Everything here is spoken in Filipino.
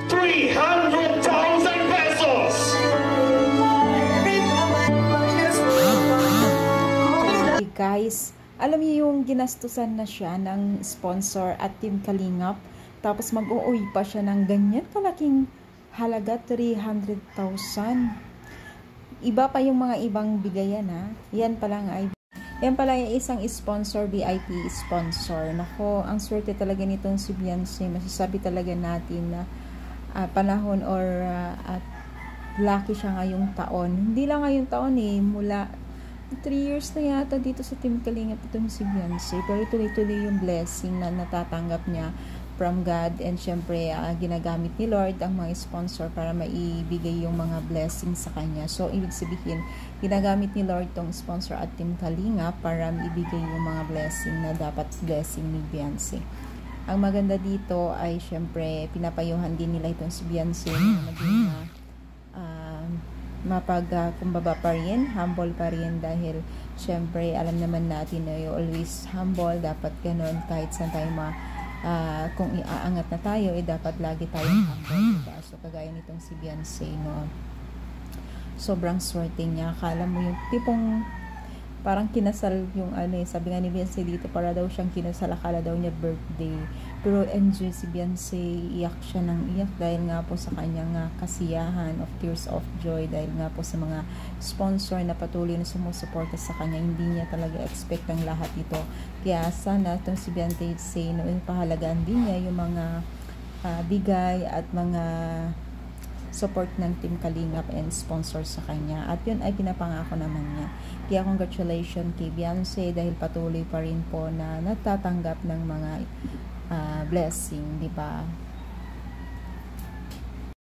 300,000 pesos! Hey guys, alam niyo yung ginastusan na siya ng sponsor at Team Kalingap, tapos mag-uuwi pa siya ng ganyan kalaking halaga, 300,000. Iba pa yung mga ibang bigayan ha. Yan pala yung isang sponsor, VIP sponsor. Nako, ang swerte talaga nitong si Beyonce. Masasabi talaga natin na panahon or at lucky siya ngayong taon. Hindi lang ngayong taon mula 3 years na yata dito sa Team Kalingap itong si Beyonce. Pero tuloy-tuloy yung blessing na natatanggap niya from God, and syempre ginagamit ni Lord ang mga sponsor para maibigay yung mga blessings sa kanya. So ibig sabihin, ginagamit ni Lord tong sponsor at Team Kalingap para maibigay yung mga blessing na dapat blessing ni Beyonce. Ang maganda dito ay syempre pinapayuhan din nila itong si Beyonce na maging kumbaba pa rin, humble pa rin, dahil syempre alam naman natin na you always humble, dapat ganun kahit saan tayo kung iaangat na tayo, dapat lagi tayong humble, diba? So kagaya nitong si Beyonce, no, sobrang swerte niya. Akala mo yung tipong parang kinasal yung sabi nga ni Beyonce dito, para daw siyang kinasal, akala daw niya birthday, pero enjoy si Beyonce, iyak siya ng iyak dahil nga po sa kanyang kasiyahan of tears of joy, dahil nga po sa mga sponsor na patuloy na sumusuporta sa kanya. Hindi niya talaga expect ang lahat ito, kaya sana itong si Beyonce pahalagaan din niya yung mga bigay at mga support ng Team Kalingap and sponsor sa kanya, at yun ay pinapangako naman niya. Kaya congratulations kay Beyonce dahil patuloy pa rin po na natatanggap ng mga blessing, di ba?